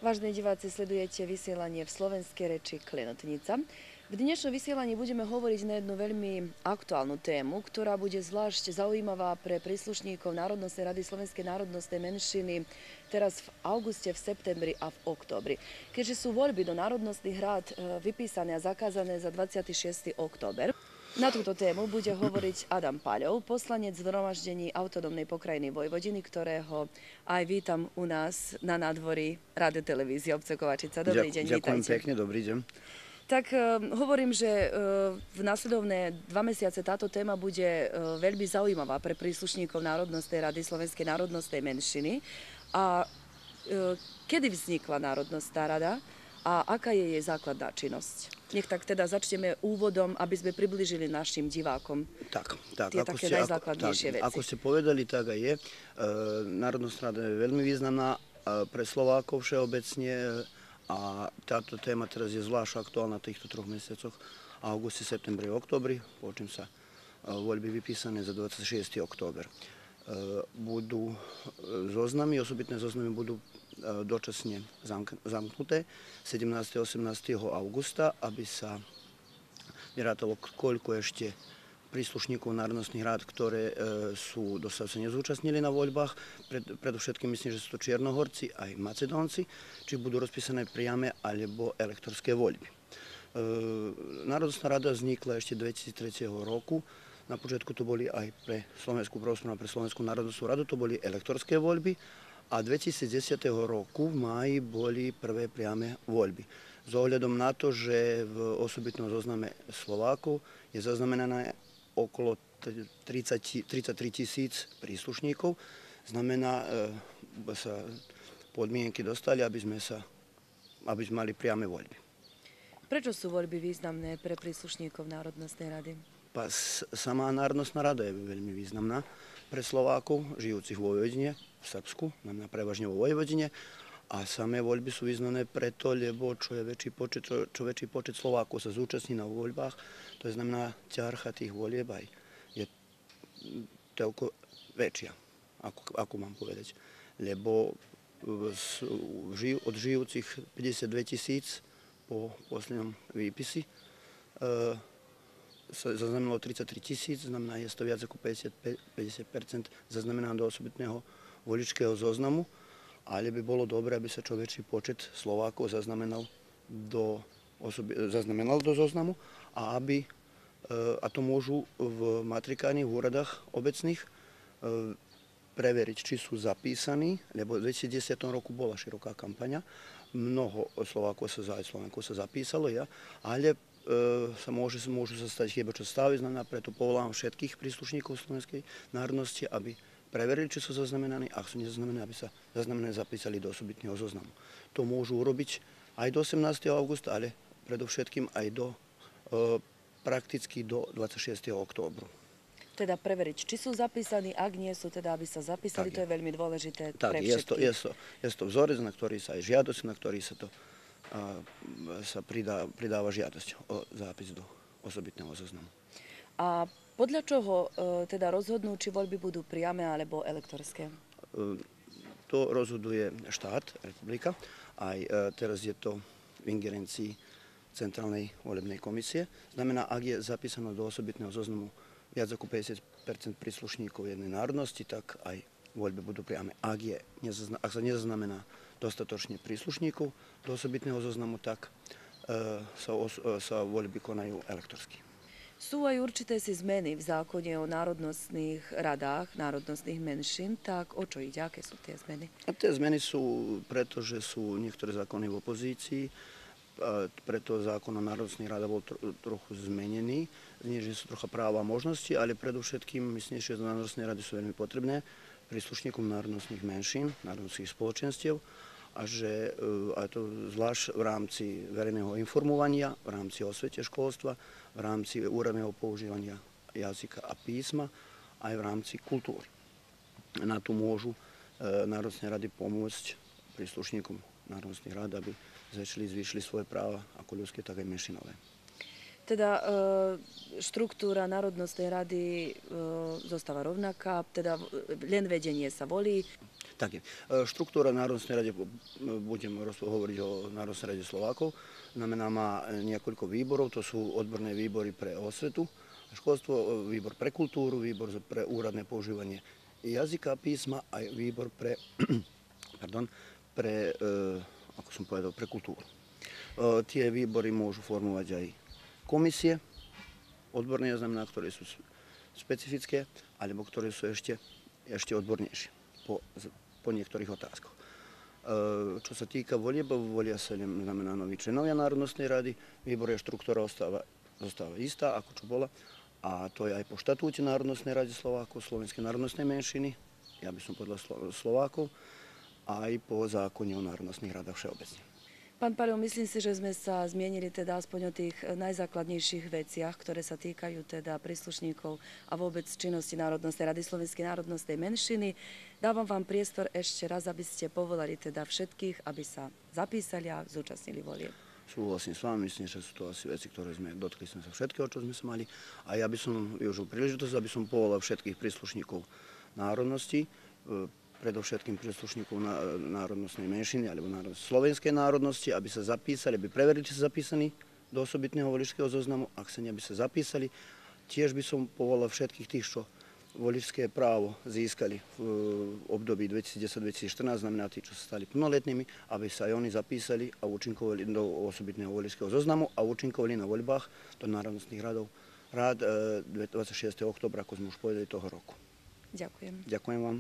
Vážení diváci, sledujete vysielanie v slovenskej reči Klenotnica. V dnešnom vysielaní budeme hovoriť na jednu veľmi aktuálnu tému, ktorá bude zvlášť zaujímavá pre príslušníkov Národnostnej rady slovenskej národnostnej menšiny teraz v auguste, v septembri a v októbri. Keďže sú voľby do národnostných rád vypísané a zakázané za 26. október, na túto tému bude hovoriť Adam Paľov, poslanec zhromaždení Autonómnej pokrajiny Vojvodiny, ktorého aj vítam u nás na nádvorí Rádio televízie obce Kovačica. Dobrý deň, Ďakujem vítajte. pekne, dobrý deň. Tak hovorím, že v nasledovné 2 mesiace táto téma bude veľmi zaujímavá pre príslušníkov Národnostnej rady slovenskej národnostnej menšiny. A kedy vznikla Národnostná rada a aká je jej základná činnosť? Nech tak teda začneme úvodom, aby sme priblížili našim divákom tie také najzákladnejšie veci. Ako ste povedali, tak aj je. Národnostná rada je veľmi významná pre Slovákov všeobecne a táto téma teraz je zvlášť aktuálna v týchto 3 mesiacoch, auguste, septembri, októbri, po čím sa voľby vypísané za 26. október. Budú zoznamy, osobitné zoznamy budú dočasne zamknuté 17. a 18. augusta, aby sa vyrátalo, koľko ešte príslušníkov národnostných rád, ktoré sú sa nezúčastnili na voľbách. Predovšetkým myslím, že sú to Čiernohorci aj Macedónci, či budú rozpísané priame alebo elektorské voľby. Národnostná rada vznikla ešte 2003 roku. Na počiatku to boli aj pre Slovenskú pravoslavnú a pre Slovenskú národnostnú radu, to boli elektorské voľby a 2010 roku v máji boli prvé priame voľby. S ohľadom na to, že v osobitnom zozname Slovákov je zaznamenané okolo 33 000 príslušníkov, znamená, sa podmienky dostali, aby sme mali priame voľby. Prečo sú voľby významné pre príslušníkov Národnostnej rady? Sama Národnostná rada je veľmi významná pre Slovákov, žijúcich vo Vojvodine, v Srbsku, znamená prevažne vo Vojvodine. A samé voľby sú významné preto, lebo čo väčší počet Slovákov sa zúčastní na voľbách, to znamená ťarcha tých volieb aj je toľko väčšia, ako mám povedať. Lebo od žijúcich 52 000 po poslednom výpisi sa zaznamenalo 33 000, znamená, je to viac ako 50% zaznamenané do osobitného voličského zoznamu, ale by bolo dobré, aby sa čo väčší počet Slovákov zaznamenal do zoznamu a a to môžu v matrikárnych úradách obecných preveriť, či sú zapísaní, lebo v 2010 roku bola široká kampaňa, mnoho Slovákov Slovákov sa zapísalo, ale môžu sa stať chyba, čo staví, znamená, preto povolám všetkých príslušníkov slovenskej národnosti, aby preverili, či sú zaznamenaní, ak sú nezaznamenaní, aby sa zaznamenaní zapísali do osobitného zoznamu. To môžu urobiť aj do 18. augusta, ale predovšetkým aj prakticky do 26. októbru. Teda preveriť, či sú zapísaní, ak nie sú, teda aby sa zapísali, to je veľmi dôležité pre všetkých. Je to vzorec, na ktorý sa aj žiadosť, na ktorý sa pridáva žiadosť o zápis do osobitného zoznamu. A podľa čoho teda rozhodnú, či voľby budú priame alebo elektorské? To rozhoduje štát, republika. Aj teraz je to v ingerencii Centrálnej volebnej komisie. Znamená, ak je zapísané do osobitného zoznamu viac ako 50% príslušníkov jednej národnosti, tak aj voľby budú priame. Ak sa nezaznamená dostatočne príslušníkov do osobitného zoznamu, tak sa voľby konajú elektorsky. Sú aj určité si zmeny v zákone o národnostných radách, národnostných menšín, tak o čo ide? Aké sú tie zmeny? A tie zmeny sú preto, že sú niektoré zákony v opozícii, preto zákon o národnostných radách bol trochu zmenený. Nie, že sú trocha práva a možnosti, ale predovšetkým myslím, že národnostné rady sú veľmi potrebné príslušníkom národnostných menšín, národnostných spoločenstiev a to zvlášť v rámci verejného informovania, v rámci osvete školstva, v rámci úradného používania jazyka a písma, aj v rámci kultúry. Na to môžu národnostné rady pomôcť príslušníkom národnostných rád, aby zvýšili svoje práva ako ľudské, tak aj menšinové. Teda štruktúra Národnostnej rady zostáva rovnaká, teda len vedenie sa volí. Tak je. Štruktúra Národnostnej rade, budem hovoriť o Národnostnej rade Slovákov, znamená, má niekoľko výborov, to sú odborné výbory pre osvetu, školstvo, výbor pre kultúru, výbor pre úradné používanie jazyka a písma a výbor pre, ako som povedal, pre kultúru. Tie výbory môžu formovať aj komisie, odborné, znamená, ktoré sú specifické, alebo ktoré sú ešte odbornejšie po niektorých otázkach. Čo sa týka volieb, volia sa znamená noví členovia Národnostnej rady, výborná štruktúra zostáva istá, ako čo bola, a to je aj po štatúte Národnostnej rady Slovákov, Slovenskej národnostnej menšiny, ja by som povedal Slovákov, a aj po zákone o národnostných radách všeobecne. Pán Paľov, myslím si, že sme sa zmienili teda aspoň o tých najzákladnejších veciach, ktoré sa týkajú teda príslušníkov a vôbec činnosti Národnostnej rady Slovenskej národnostnej menšiny. Dávam vám priestor ešte raz, aby ste povolali teda všetkých, aby sa zapísali a zúčastnili volieb. Súhlasím s vami, myslím, že sú to asi veci, ktoré dotkli sme sa všetkého, čo sme sa mali. A ja by som využil príležitosť, aby som povolal všetkých príslušníkov národnosti, predovšetkým príslušníkov národnostnej menšiny alebo slovenskej národnosti, aby sa zapísali, aby preverili, či sa zapísaní do osobitného voličského zoznamu, ak sa nie, aby sa zapísali. Tiež by som povolal všetkých tých, čo voličské právo získali v období 2010-2014, znamená tí, čo sa stali plnoletnými, aby sa aj oni zapísali a účinkovali do osobitného voličského zoznamu a účinkovali na voľbách do národnostných rád 26. októbra, ako sme už povedali, toho roku. Ďakujem. Ďakujem vám.